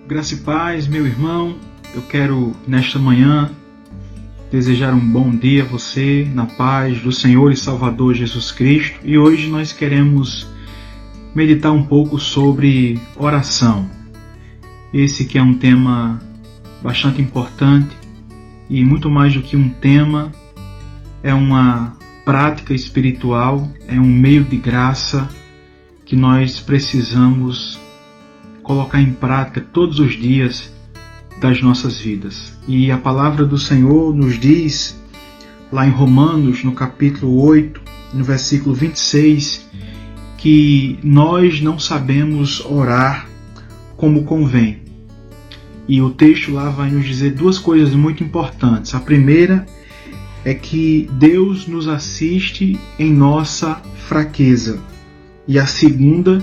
Graça e paz, meu irmão. Eu quero, nesta manhã, desejar um bom dia a você, na paz do Senhor e Salvador Jesus Cristo. E hoje nós queremos meditar um pouco sobre oração. Esse que é um tema bastante importante e muito mais do que um tema, é uma prática espiritual, é um meio de graça que nós precisamos colocar em prática todos os dias das nossas vidas. E a palavra do Senhor nos diz, lá em Romanos, no capítulo 8, no versículo 26, que nós não sabemos orar como convém. E o texto lá vai nos dizer duas coisas muito importantes. A primeira é que Deus nos assiste em nossa fraqueza. E a segunda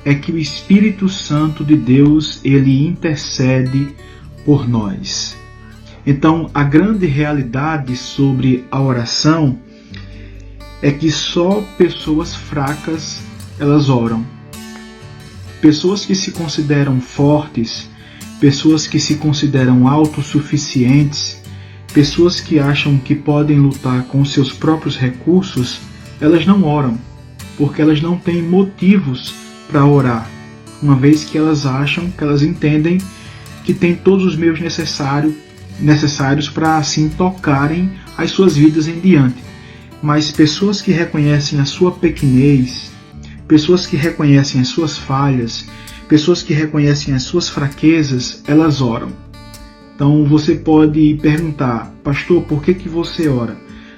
é que o Espírito Santo de Deus, ele intercede por nós. Então, a grande realidade sobre a oração é que só pessoas fracas elas oram. Pessoas que se consideram fortes, pessoas que se consideram autossuficientes, pessoas que acham que podem lutar com seus próprios recursos, elas não oram, porque elas não têm motivos para orar, uma vez que elas acham, que elas entendem que têm todos os meios necessários para assim tocarem as suas vidas em diante. Mas pessoas que reconhecem a sua pequenez, pessoas que reconhecem as suas falhas, pessoas que reconhecem as suas fraquezas, elas oram. Então você pode perguntar: pastor, por que você ora?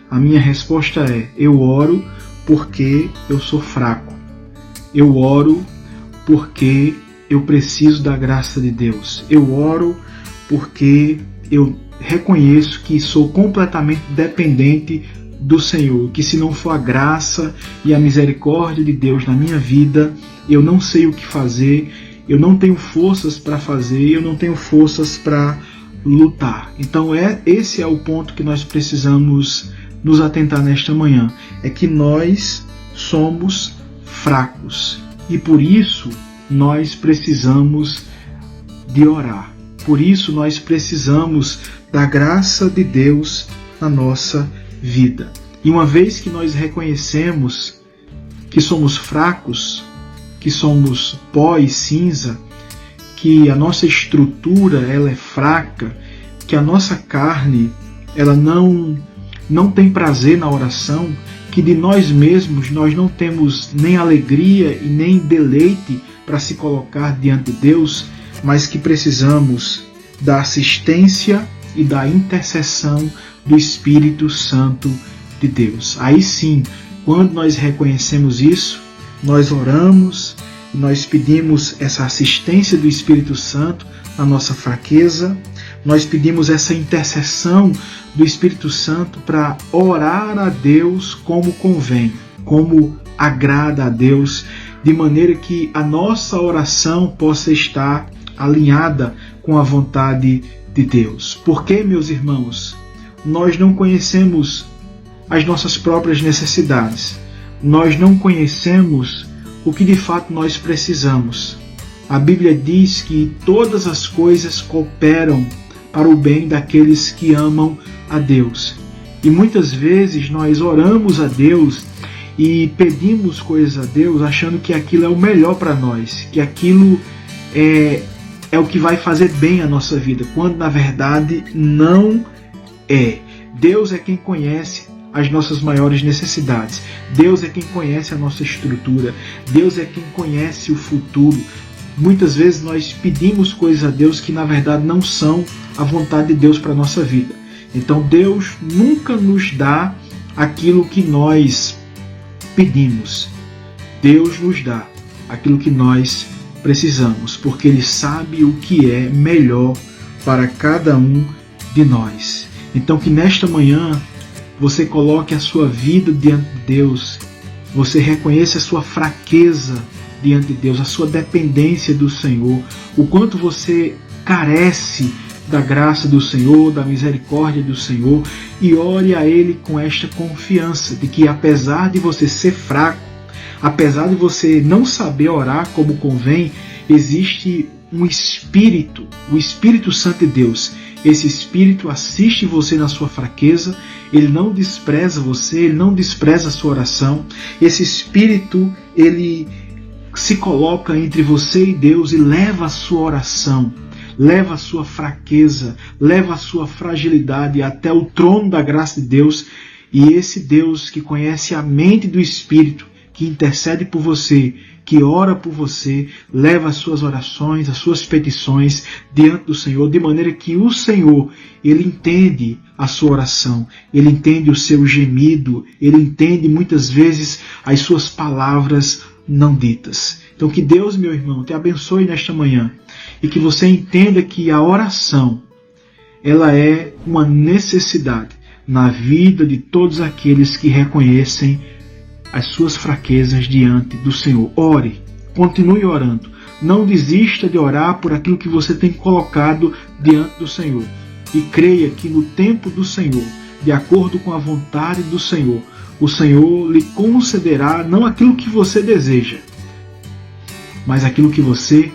A minha resposta é: eu oro porque eu sou fraco. Eu oro porque eu preciso da graça de Deus. Eu oro porque eu reconheço que sou completamente dependente do Senhor, que se não for a graça e a misericórdia de Deus na minha vida, eu não sei o que fazer, eu não tenho forças para fazer, eu não tenho forças para lutar. Então esse é o ponto que nós precisamos nos atentar nesta manhã, é que nós somos fracos e por isso nós precisamos de orar. Por isso nós precisamos da graça de Deus na nossa vida. E uma vez que nós reconhecemos que somos fracos, que somos pó e cinza, que a nossa estrutura ela é fraca, que a nossa carne ela não tem prazer na oração, que de nós mesmos nós não temos nem alegria e nem deleite para se colocar diante de Deus, mas que precisamos da assistência e da intercessão do Espírito Santo de Deus. Aí sim, quando nós reconhecemos isso, nós oramos, nós pedimos essa assistência do Espírito Santo na nossa fraqueza, nós pedimos essa intercessão do Espírito Santo para orar a Deus como convém, como agrada a Deus, de maneira que a nossa oração possa estar alinhada com a vontade de Deus. Porque, meus irmãos, nós não conhecemos as nossas próprias necessidades, nós não conhecemos o que de fato nós precisamos. A Bíblia diz que todas as coisas cooperam para o bem daqueles que amam a Deus. E muitas vezes nós oramos a Deus e pedimos coisas a Deus achando que aquilo é o melhor para nós, que aquilo é o que vai fazer bem a nossa vida, quando na verdade não é. Deus é quem conhece as nossas maiores necessidades. Deus é quem conhece a nossa estrutura. Deus é quem conhece o futuro. Muitas vezes nós pedimos coisas a Deus que na verdade não são a vontade de Deus para a nossa vida. Então Deus nunca nos dá aquilo que nós pedimos. Deus nos dá aquilo que nós precisamos, porque Ele sabe o que é melhor para cada um de nós. Então que nesta manhã você coloque a sua vida diante de Deus, você reconheça a sua fraqueza diante de Deus, a sua dependência do Senhor, o quanto você carece da graça do Senhor, da misericórdia do Senhor, e ore a Ele com esta confiança de que apesar de você ser fraco, apesar de você não saber orar como convém, existe um Espírito o Espírito Santo de Deus. Esse Espírito assiste você na sua fraqueza, ele não despreza você, ele não despreza a sua oração. Esse Espírito, ele se coloca entre você e Deus e leva a sua oração, leva a sua fraqueza, leva a sua fragilidade até o trono da graça de Deus. E esse Deus que conhece a mente do Espírito, que intercede por você, que ora por você, leva as suas orações, as suas petições diante do Senhor, de maneira que o Senhor, ele entende a sua oração, ele entende o seu gemido, ele entende muitas vezes as suas palavras não ditas. Então que Deus, meu irmão, te abençoe nesta manhã e que você entenda que a oração, ela é uma necessidade na vida de todos aqueles que reconhecem as suas fraquezas diante do Senhor. Ore, continue orando. Não desista de orar por aquilo que você tem colocado diante do Senhor. E creia que no tempo do Senhor, de acordo com a vontade do Senhor, o Senhor lhe concederá não aquilo que você deseja, mas aquilo que você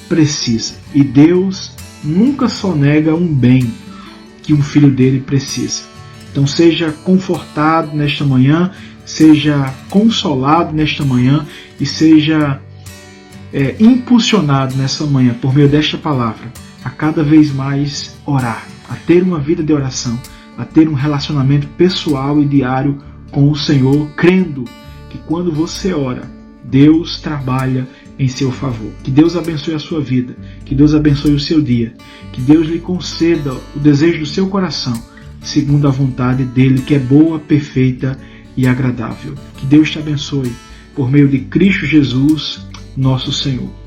precisa. E Deus nunca só nega um bem que um filho dele precisa. Então seja confortado nesta manhã, seja consolado nesta manhã e seja impulsionado nessa manhã por meio desta palavra a cada vez mais orar, a ter uma vida de oração, a ter um relacionamento pessoal e diário com o Senhor, crendo que quando você ora, Deus trabalha em seu favor. Que Deus abençoe a sua vida, que Deus abençoe o seu dia, que Deus lhe conceda o desejo do seu coração, segundo a vontade dele, que é boa, perfeita e agradável. Que Deus te abençoe por meio de Cristo Jesus, nosso Senhor.